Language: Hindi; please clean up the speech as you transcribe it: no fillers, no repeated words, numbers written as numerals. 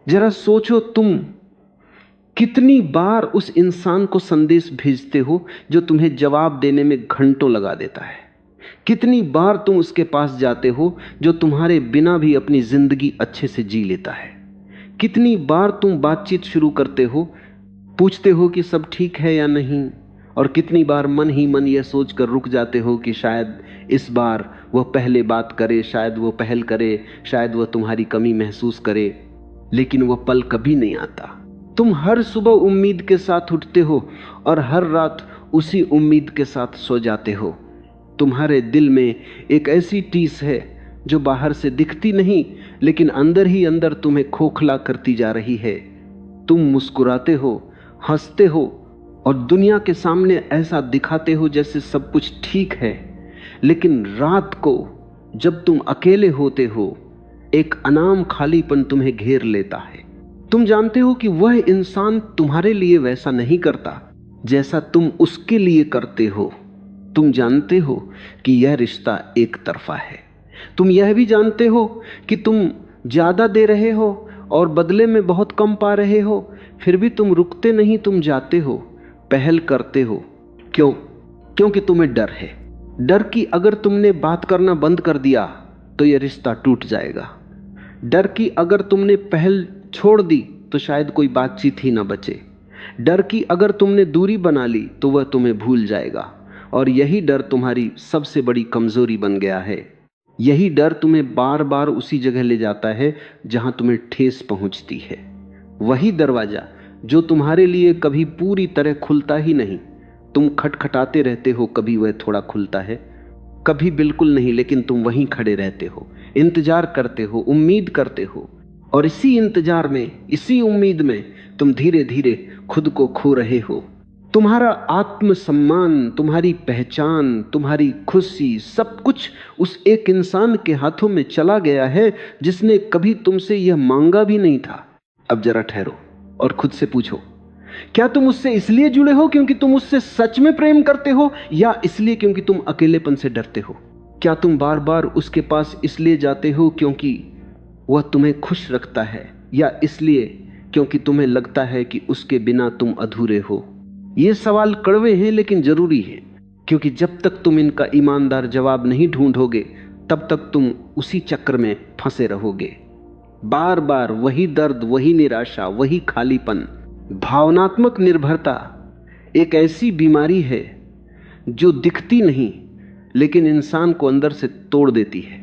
जरा सोचो, तुम कितनी बार उस इंसान को संदेश भेजते हो जो तुम्हें जवाब देने में घंटों लगा देता है। कितनी बार तुम उसके पास जाते हो जो तुम्हारे बिना भी अपनी जिंदगी अच्छे से जी लेता है। कितनी बार तुम बातचीत शुरू करते हो, पूछते हो कि सब ठीक है या नहीं, और कितनी बार मन ही मन यह सोचकर रुक जाते हो कि शायद इस बार वह पहले बात करे, शायद वह पहल करे, शायद वह तुम्हारी कमी महसूस करे। लेकिन वह पल कभी नहीं आता। तुम हर सुबह उम्मीद के साथ उठते हो और हर रात उसी उम्मीद के साथ सो जाते हो। तुम्हारे दिल में एक ऐसी टीस है जो बाहर से दिखती नहीं, लेकिन अंदर ही अंदर तुम्हें खोखला करती जा रही है। तुम मुस्कुराते हो, हंसते हो और दुनिया के सामने ऐसा दिखाते हो जैसे सब कुछ ठीक है, लेकिन रात को जब तुम अकेले होते हो, एक अनाम खालीपन तुम्हें घेर लेता है। तुम जानते हो कि वह इंसान तुम्हारे लिए वैसा नहीं करता जैसा तुम उसके लिए करते हो। तुम जानते हो कि यह रिश्ता एक तरफा है। तुम यह भी जानते हो कि तुम ज्यादा दे रहे हो और बदले में बहुत कम पा रहे हो, फिर भी तुम रुकते नहीं, तुम जाते हो, पहल करते हो। क्यों? क्योंकि तुम्हें डर है। डर कि अगर तुमने बात करना बंद कर दिया तो यह रिश्ता टूट जाएगा। डर कि अगर तुमने पहल छोड़ दी तो शायद कोई बातचीत ही ना बचे। डर कि अगर तुमने दूरी बना ली तो वह तुम्हें भूल जाएगा। और यही डर तुम्हारी सबसे बड़ी कमजोरी बन गया है। यही डर तुम्हें बार बार उसी जगह ले जाता है जहां तुम्हें ठेस पहुंचती है। वही दरवाजा जो तुम्हारे लिए कभी पूरी तरह खुलता ही नहीं। तुम खटखटाते रहते हो, कभी वह थोड़ा खुलता है, कभी बिल्कुल नहीं, लेकिन तुम वहीं खड़े रहते हो, इंतजार करते हो, उम्मीद करते हो। और इसी इंतजार में, इसी उम्मीद में तुम धीरे धीरे खुद को खो रहे हो। तुम्हारा आत्मसम्मान, तुम्हारी पहचान, तुम्हारी खुशी, सब कुछ उस एक इंसान के हाथों में चला गया है जिसने कभी तुमसे यह मांगा भी नहीं था। अब जरा ठहरो और खुद से पूछो, क्या तुम उससे इसलिए जुड़े हो क्योंकि तुम उससे सच में प्रेम करते हो, या इसलिए क्योंकि तुम अकेलेपन से डरते हो? क्या तुम बार बार उसके पास इसलिए जाते हो क्योंकि वह तुम्हें खुश रखता है, या इसलिए क्योंकि तुम्हें लगता है कि उसके बिना तुम अधूरे हो? ये सवाल कड़वे हैं लेकिन जरूरी हैं, क्योंकि जब तक तुम इनका ईमानदार जवाब नहीं ढूंढोगे तब तक तुम उसी चक्र में फंसे रहोगे। बार बार वही दर्द, वही निराशा, वही खालीपन। भावनात्मक निर्भरता एक ऐसी बीमारी है जो दिखती नहीं लेकिन इंसान को अंदर से तोड़ देती है।